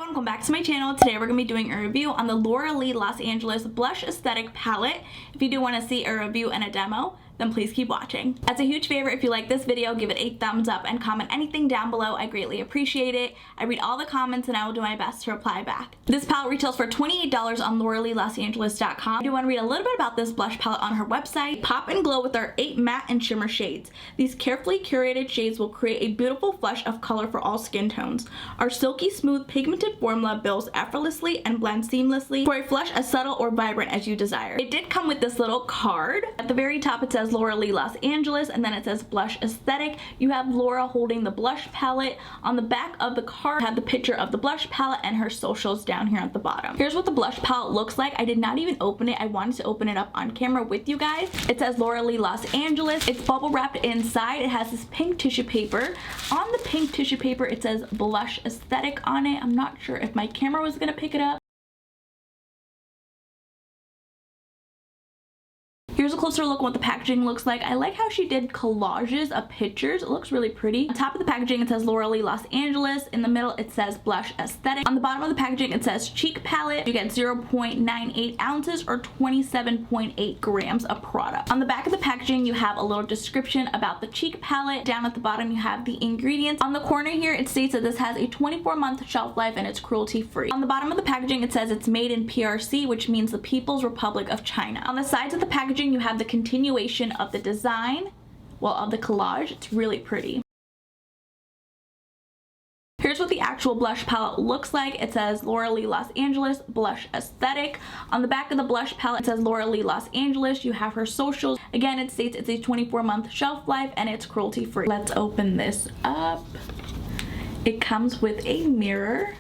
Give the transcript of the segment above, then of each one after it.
welcome back to my channel. Today we're going to be doing a review on the Laura Lee Los Angeles Blush Aesthetic Palette. If you do want to see a review and a demo, then please keep watching. As a huge favor, if you like this video, give it a thumbs up and comment anything down below. I greatly appreciate it. I read all the comments and I will do my best to reply back. This palette retails for $28 on lauraleelosangeles.com. I do want to read a little bit about this blush palette on her website. Pop and glow with our 8 matte and shimmer shades. These carefully curated shades will create a beautiful flush of color for all skin tones. Our silky smooth pigmented formula builds effortlessly and blends seamlessly for a flush as subtle or vibrant as you desire. It did come with this little card. At the very top it says Laura Lee Los Angeles, and then it says Blush Aesthetic. You have Laura holding the blush palette. On the back of the card you have the picture of the blush palette and her socials down here at the bottom. Here's what the blush palette looks like. I did not even open it. I wanted to open it up on camera with you guys. It says Laura Lee Los Angeles. It's bubble wrapped inside. It has this pink tissue paper. On the pink tissue paper it says Blush Aesthetic on it. I'm not sure if my camera was gonna pick it up. Here's a closer look at what the packaging looks like. I like how she did collages of pictures. It looks really pretty. On top of the packaging it says Laura Lee Los Angeles. In the middle it says Blush Aesthetic. On the bottom of the packaging it says Cheek Palette. You get 0.98 ounces or 27.8 grams of product. On the back of the packaging you have a little description about the Cheek Palette. Down at the bottom you have the ingredients. On the corner here it states that this has a 24-month shelf life and it's cruelty free. On the bottom of the packaging it says it's made in PRC, which means the People's Republic of China. On the sides of the packaging you have the continuation of the design, well, of the collage. It's really pretty. Here's what the actual blush palette looks like. It says Laura Lee Los Angeles Blush Aesthetic. On the back of the blush palette it says Laura Lee Los Angeles. You have her socials. Again, it states it's a 24-month shelf life and it's cruelty free. Let's open this up. It comes with a mirror.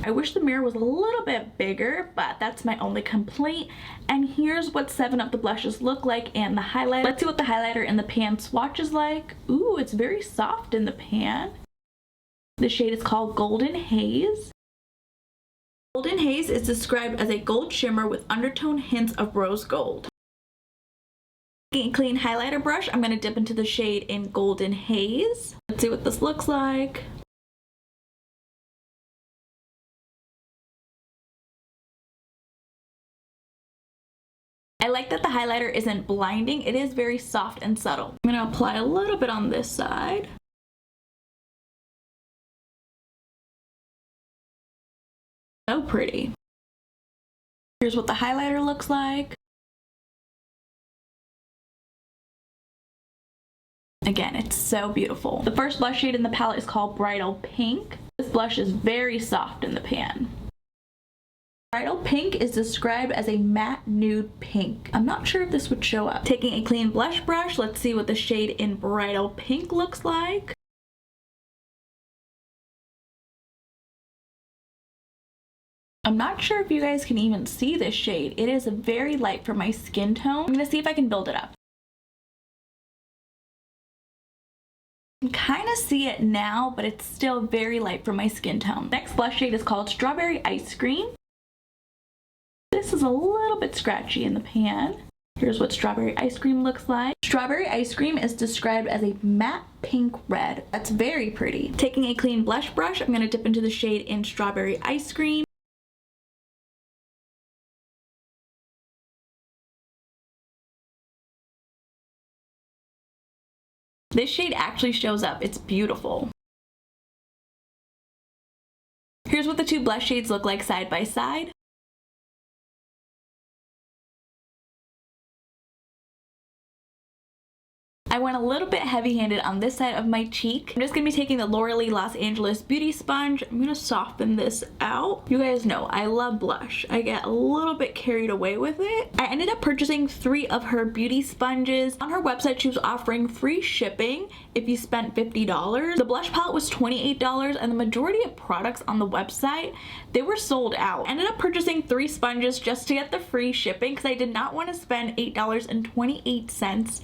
I wish the mirror was a little bit bigger, but that's my only complaint. And here's what 7 of the blushes look like and the highlighter. Let's see what the highlighter in the pan swatch is like. Ooh, it's very soft in the pan. The shade is called Golden Haze. Golden Haze is described as a gold shimmer with undertone hints of rose gold. Taking a clean highlighter brush, I'm going to dip into the shade in Golden Haze. Let's see what this looks like. I like that the highlighter isn't blinding. It is very soft and subtle. I'm going to apply a little bit on this side. So pretty. Here's what the highlighter looks like. Again, it's so beautiful. The first blush shade in the palette is called Bridal Pink. This blush is very soft in the pan. Bridal Pink is described as a matte nude pink. I'm not sure if this would show up. Taking a clean blush brush, let's see what the shade in Bridal Pink looks like. I'm not sure if you guys can even see this shade. It is very light for my skin tone. I'm gonna see if I can build it up. You can kind of see it now, but it's still very light for my skin tone. Next blush shade is called Strawberry Ice Cream. This is a little bit scratchy in the pan. Here's what Strawberry Ice Cream looks like. Strawberry Ice Cream is described as a matte pink red. That's very pretty. Taking a clean blush brush, I'm going to dip into the shade in Strawberry Ice Cream. This shade actually shows up. It's beautiful. Here's what the two blush shades look like side by side. I went a little bit heavy-handed on this side of my cheek. I'm just going to be taking the Laura Lee Los Angeles Beauty Sponge. I'm going to soften this out. You guys know I love blush. I get a little bit carried away with it. I ended up purchasing 3 of her beauty sponges. On her website, she was offering free shipping if you spent $50. The blush palette was $28, and the majority of products on the website, they were sold out. I ended up purchasing 3 sponges just to get the free shipping because I did not want to spend $8.28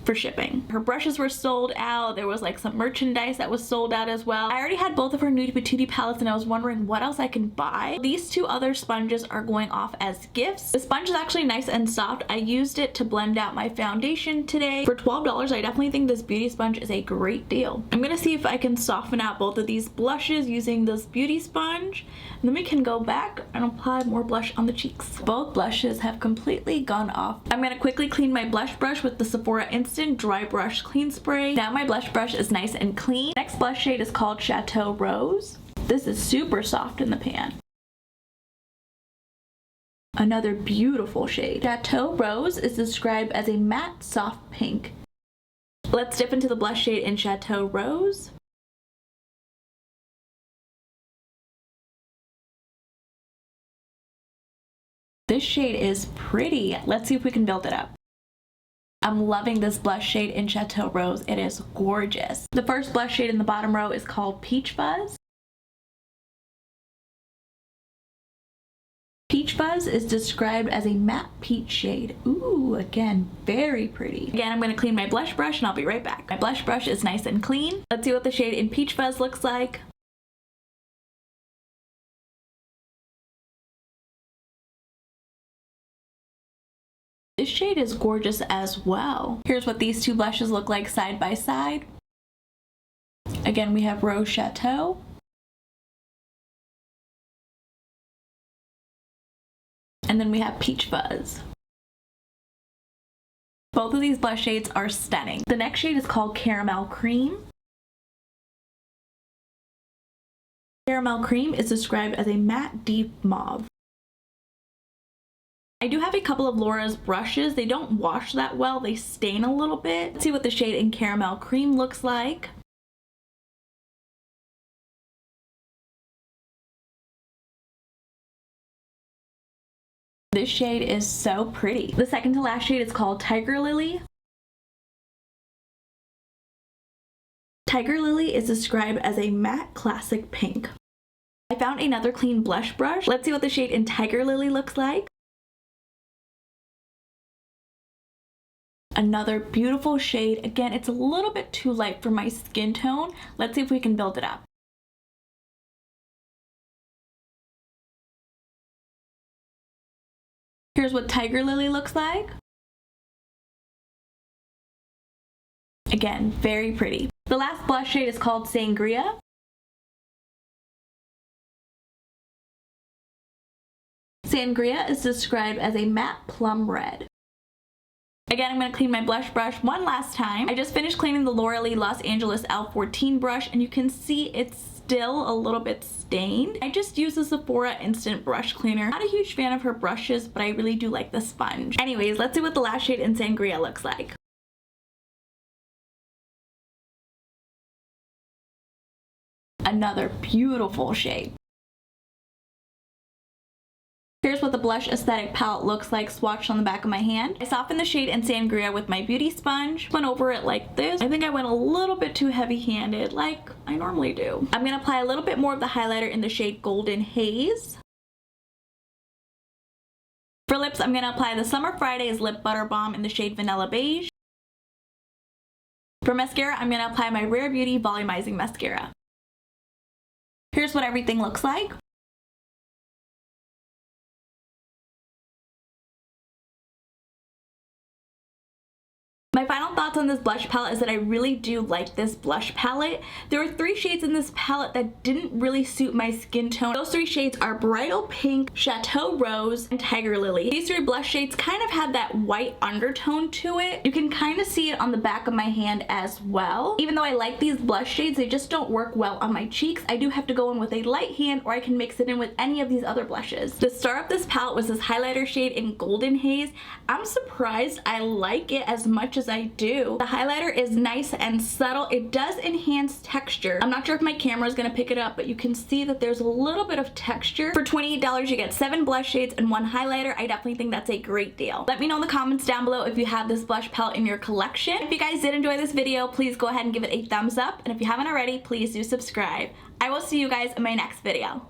for shipping. amazing. Her brushes were sold out. There was like some merchandise that was sold out as well. I already had both of her Nude Patootie palettes and I was wondering what else I can buy. These two other sponges are going off as gifts. The sponge is actually nice and soft. I used it to blend out my foundation today. For $12, I definitely think this beauty sponge is a great deal. I'm gonna see if I can soften out both of these blushes using this beauty sponge. And then we can go back and apply more blush on the cheeks. Both blushes have completely gone off. I'm gonna quickly clean my blush brush with the Sephora Instant Dry Brush Clean Spray. Now my blush brush is nice and clean. Next blush shade is called Chateau Rose. This is super soft in the pan. Another beautiful shade. Chateau Rose is described as a matte soft pink. Let's dip into the blush shade in Chateau Rose. This shade is pretty. Let's see if we can build it up. I'm loving this blush shade in Chateau Rose. It is gorgeous. The first blush shade in the bottom row is called Peach Fuzz. Peach Fuzz is described as a matte peach shade. Ooh, again, very pretty. Again, I'm gonna clean my blush brush and I'll be right back. My blush brush is nice and clean. Let's see what the shade in Peach Fuzz looks like. This shade is gorgeous as well. Here's what these two blushes look like side by side. Again, we have Rose Chateau. And then we have Peach Fuzz. Both of these blush shades are stunning. The next shade is called Caramel Cream. Caramel Cream is described as a matte deep mauve. I do have a couple of Laura's brushes. They don't wash that well. They stain a little bit. Let's see what the shade in Caramel Cream looks like. This shade is so pretty. The second to last shade is called Tiger Lily. Tiger Lily is described as a matte classic pink. I found another clean blush brush. Let's see what the shade in Tiger Lily looks like. Another beautiful shade. Again, it's a little bit too light for my skin tone. Let's see if we can build it up. Here's what Tiger Lily looks like. Again, very pretty. The last blush shade is called Sangria. Sangria is described as a matte plum red. Again, I'm going to clean my blush brush one last time. I just finished cleaning the Laura Lee Los Angeles L14 brush and you can see it's still a little bit stained. I just use the Sephora Instant Brush Cleaner. Not a huge fan of her brushes, but I really do like the sponge. Anyways, let's see what the last shade in Sangria looks like. Another beautiful shade. Here's what the blush aesthetic palette looks like swatched on the back of my hand. I softened the shade in Sangria with my beauty sponge. Went over it like this. I think I went a little bit too heavy-handed like I normally do. I'm going to apply a little bit more of the highlighter in the shade Golden Haze. For lips, I'm going to apply the Summer Fridays Lip Butter Balm in the shade Vanilla Beige. For mascara, I'm going to apply my Rare Beauty Volumizing Mascara. Here's what everything looks like. My final thoughts on this blush palette is that I really do like this blush palette. There were 3 shades in this palette that didn't really suit my skin tone. Those 3 shades are Bridal Pink, Chateau Rose, and Tiger Lily. These 3 blush shades kind of had that white undertone to it. You can kind of see it on the back of my hand as well. Even though I like these blush shades, they just don't work well on my cheeks. I do have to go in with a light hand or I can mix it in with any of these other blushes. The star of this palette was this highlighter shade in Golden Haze. I'm surprised I like it as much as I do. The highlighter is nice and subtle. It does enhance texture. I'm not sure if my camera is going to pick it up, but you can see that there's a little bit of texture. For $28, you get 7 blush shades and 1 highlighter. I definitely think that's a great deal. Let me know in the comments down below if you have this blush palette in your collection. If you guys did enjoy this video, please go ahead and give it a thumbs up. And if you haven't already, please do subscribe. I will see you guys in my next video.